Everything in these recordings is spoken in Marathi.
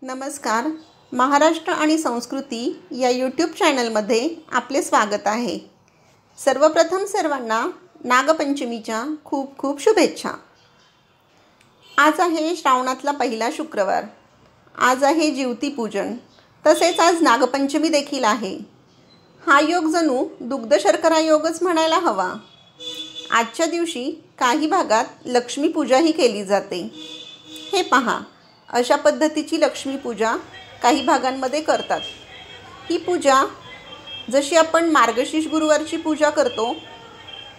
नमस्कार. महाराष्ट्र आणि संस्कृती या यूट्यूब चॅनलमध्ये आपले स्वागत आहे. सर्वप्रथम सर्वांना नागपंचमीच्या खूप खूप शुभेच्छा. आज आहे श्रावणातला पहिला शुक्रवार. आज आहे जिवतीपूजन. तसेच आज नागपंचमी देखील आहे. हा योग जणू दुग्ध-शर्करा योगच म्हणायला हवा. आजच्या दिवशी काही भागात लक्ष्मीपूजाही केली जाते. हे पहा, अशा पद्धतीची लक्ष्मीपूजा काही भागांमध्ये करतात. ही पूजा जशी आपण मार्गशीर्ष गुरुवारची पूजा करतो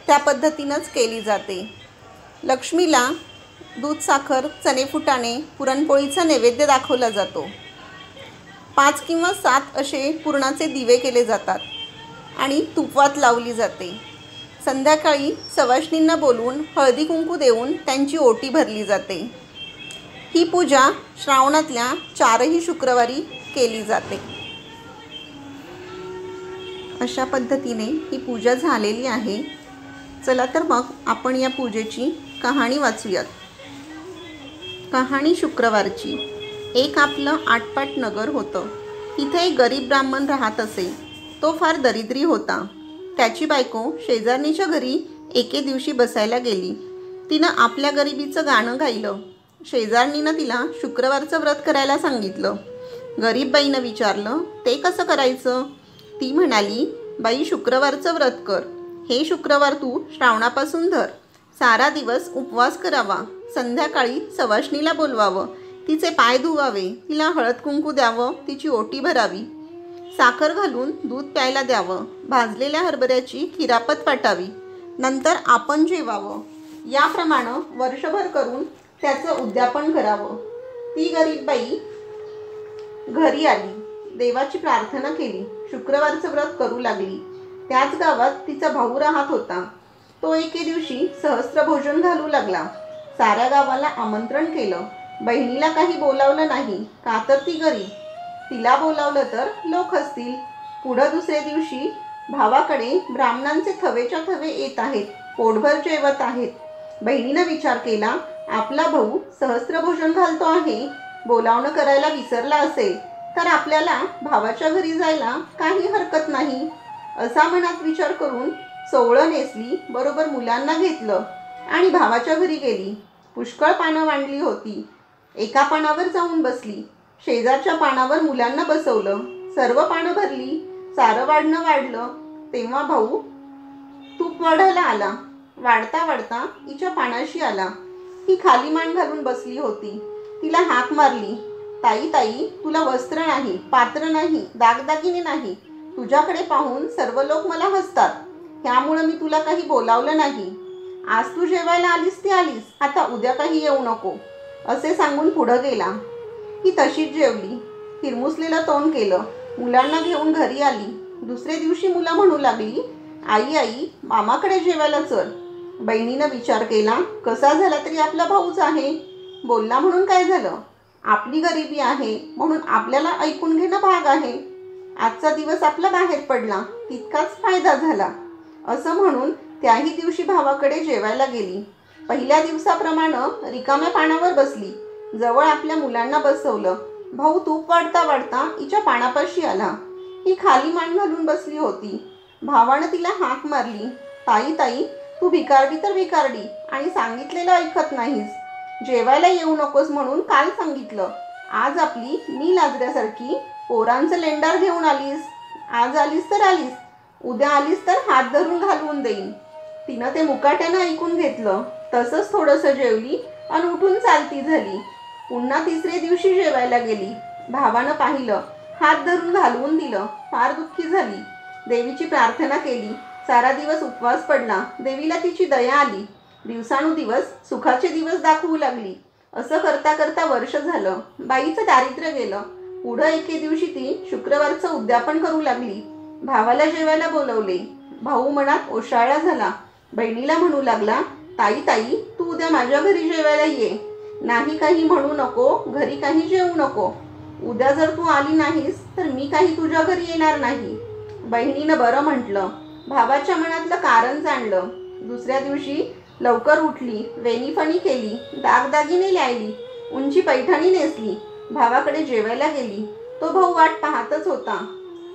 त्या पद्धतीनंच केली जाते. लक्ष्मीला दूध, साखर, चणे, फुटाणे, पुरणपोळीचा नैवेद्य दाखवला जातो. 5 किंवा 7 असे पुरणाचे दिवे केले जातात आणि तुपवात लावली जाते. संध्याकाळी सवाष्णींना बोलवून हळदी कुंकू देऊन त्यांची ओटी भरली जाते. ही पूजा श्रावणातल्या 4ही शुक्रवारी केली जाते. अशा पद्धतीने ही पूजा झालेली आहे. चला तर मग आपण या पूजेची कहाणी वाचूयात. कहाणी शुक्रवारची. एक आपलं आटपाट नगर होतं. तिथे एक गरीब ब्राह्मण राहत असे. तो फार दरिद्री होता. त्याची बायको शेजारणीच्या घरी एके दिवशी बसायला गेली. तिनं आपल्या गरिबीचं गाणं गायलं. शेजारणीनं तिला शुक्रवारचं व्रत करायला सांगितलं. गरीब बाईनं विचारलं, ते कसं करायचं? ती म्हणाली, बाई, शुक्रवारचं व्रत कर. हे शुक्रवार तू श्रावणापासून धर. सारा दिवस उपवास करावा. संध्याकाळी सवाष्णीला बोलवावं. तिचे पाय धुवावे. तिला हळद कुंकू द्यावं. तिची ओटी भरावी. साखर घालून दूध प्यायला द्यावं. भाजलेल्या हरभऱ्याची खिरापत वाटावी. नंतर आपण जेवावं. याप्रमाणे वर्षभर करून त्याचं उद्यापन करावं. ती गरीब बाई घरी आली. देवाची प्रार्थना केली. शुक्रवारचं व्रत करू लागली. त्याच गावात तिचा भाऊ राहत होता. तो एके दिवशी सहस्त्रभोजन घालू लागला. साऱ्या गावाला आमंत्रण केलं. बहिणीला काही बोलावलं नाही, का तर ती गरीब. तिला बोलावलं तर लोक हसतील. पुढं दुसऱ्या दिवशी भावाकडे ब्राह्मणांचे थवेच्या थवे येत आहेत. पोटभर जेवत आहेत. बहिणीनं विचार केला, आपला भाऊ सहस्त्रभोजन घालतो आहे. बोलावणं करायला विसरला असेल तर आपल्याला भावाच्या घरी जायला काही हरकत नाही. असा मनात विचार करून सोवळं नेसली. बरोबर मुलांना घेतलं आणि भावाच्या घरी गेली. पुष्कळ पानं मांडली होती. एका पानावर जाऊन बसली. शेजारच्या पानावर मुलांना बसवलं. सर्व पानं भरली. सारं वाढणं वाढलं. तेव्हा भाऊ तूप वाढायला आला. वाढता वाढता हिच्या पानाशी आला. ही खाली मान घालून बसली होती. तिला हाक मारली, ताई ताई, तुला वस्त्र नाही, पात्र नाही, दागदागिने नाही. तुझ्याकडे पाहून सर्व लोक मला हसतात. ह्यामुळं मी तुला काही बोलावलं नाही. आज तू जेवायला आलीस ती आलीस. आता उद्या काही येऊ नको, असे सांगून पुढं गेला. ही तशीच जेवली. हिरमुसलेलं तोंड केलं. मुलांना घेऊन घरी आली. दुसऱ्या दिवशी मुलं म्हणू लागली, आई आई, मामाकडे जेवायला चल. बहिणीनं विचार केला, कसा झाला तरी आपला भाऊच आहे. बोलला म्हणून काय झालं? आपली गरिबी आहे म्हणून आपल्याला ऐकून घेणं भाग आहे. आजचा दिवस आपला बाहेर पडला, तितकाच फायदा झाला. असं म्हणून त्याही दिवशी भावाकडे जेवायला गेली. पहिल्या दिवसाप्रमाणे रिकाम्या पानावर बसली. जवळ आपल्या मुलांना बसवलं. भाऊ तूप वाढता वाढता हिच्या पानापाशी आला. ही खाली मान घालून बसली होती. भावानं तिला हाक मारली, ताई ताई, तू भिकारडी तर भिकारडी आणि सांगितलेलं ऐकत नाहीस. जेवायला येऊ नकोस म्हणून काल सांगितलं. आज आपली मी लाजऱ्यासारखी पोरांचं लेंडार घेऊन आलीस. आज आलीस तर आलीस, उद्या आलीस तर हात धरून घालवून देईन. तिनं ते मुकाट्यानं ऐकून घेतलं. तसंच थोडंसं जेवली आणि उठून चालती झाली. पुन्हा तिसऱ्या दिवशी जेवायला गेली. भावानं पाहिलं, हात धरून घालवून दिलं. फार दुःखी झाली. देवीची प्रार्थना केली. सारा दिवस उपवास पडला. देवीला तिची दया आली. दिवसानुदिवस सुखाचे दिवस दाखवू लागली. असं करता करता वर्ष झालं. बाईचं दारिद्र्य गेलं. पुढं एके दिवशी ती शुक्रवारचं उद्यापन करू लागली. भावाला जेवायला बोलवले. भाऊ मनात ओशाळा झाला. बहिणीला म्हणू लागला, ताई ताई, तू उद्या माझ्या घरी जेवायला ये. नाही काही म्हणू नको, घरी काही जेवू नको. उद्या जर तू आली नाहीस तर मी काही तुझ्या घरी येणार नाही. बहिणीनं बरं म्हटलं. भावाच्या मनातलं कारण जाणलं. दुसऱ्या दिवशी लवकर उठली. वेणीफणी केली. दागदागिने लायली. उंची पैठणी नेसली. भावाकडे जेवायला गेली. तो भाऊ वाट पाहतच होता.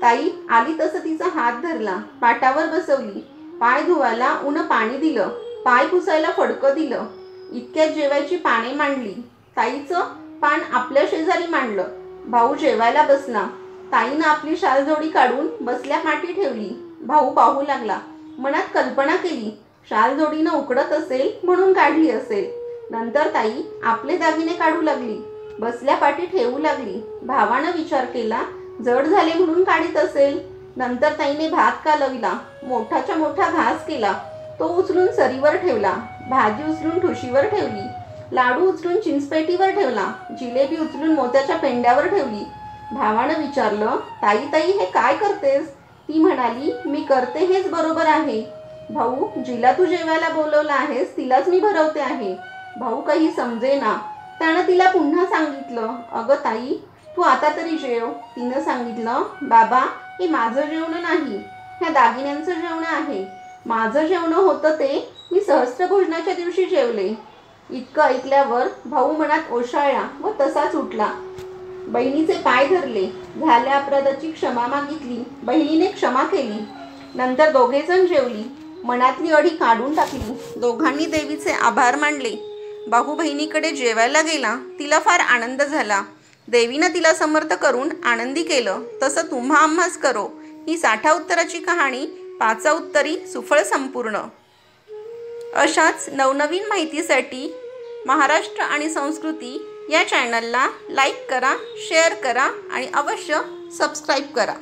ताई आली तसं तिचा हात धरला, पाटावर बसवली, पाय धुवायला उनं पाणी दिलं, पाय पुसायला फडकं दिलं. इतक्यात जेवायची पाने मांडली. ताईचं पान आपल्या शेजारी मांडलं. भाऊ जेवायला बसला. ताईनं आपली शालजोडी काढून बसल्या पाठी ठेवली. भाऊ पाहू लागला. मनात कल्पना केली, शालजोडीनं उकडत असेल म्हणून काढली असेल. नंतर ताई आपले दागिने काढू लागली, बसल्या पाठी ठेवू लागली. भावानं विचार केला, जड झाले म्हणून काढीत असेल. नंतर ताईने भात कालविला, मोठाच्या मोठा घास केला. तो उचलून सरीवर ठेवला, भाजी उचलून ठुशीवर ठेवली, लाडू उचलून चिंचपेटीवर ठेवला, जिलेबी उचलून मोत्याच्या पेंड्यावर ठेवली. भावानं विचारलं, ताई ताई हे काय करतेस? ती म्हणाली, मी करते हेच बरोबर आहे. भाऊ, जिला तू जेवायला बोलवलं आहेस तिलाच मी भरवते आहे. भाऊ काही समजेना. त्यानं तिला पुन्हा सांगितलं, अगं ताई तू आता तरी जेव. तिनं सांगितलं, बाबा हे माझं जेवण नाही, ह्या दागिन्यांचं जेवण आहे. माझं जेवण होतं ते मी सहस्त्रभोजनाच्या दिवशी जेवले. इतकं ऐकल्यावर भाऊ मनात ओशाळला व तसाच उठला. बहिणीचे पाय धरले, झाल्या अपराधाची क्षमा मागितली. बहिणीने क्षमा केली. नंतर दोघेजण जेवली. मनातली अढी काढून टाकली. दोघांनी देवीचे आभार मानले. भाऊ बहिणीकडे जेवायला गेला. तिला फार आनंद झाला. देवीनं तिला समर्थ करून आनंदी केलं. तसं तुम्हा आम्हास करो. ही 60 उत्तराची कहाणी 5 उत्तरी सुफळ संपूर्ण. अशाच नवनवीन माहितीसाठी महाराष्ट्र आणि संस्कृती या चॅनलला लाईक करा, शेअर करा आणि अवश्य सबस्क्राईब करा.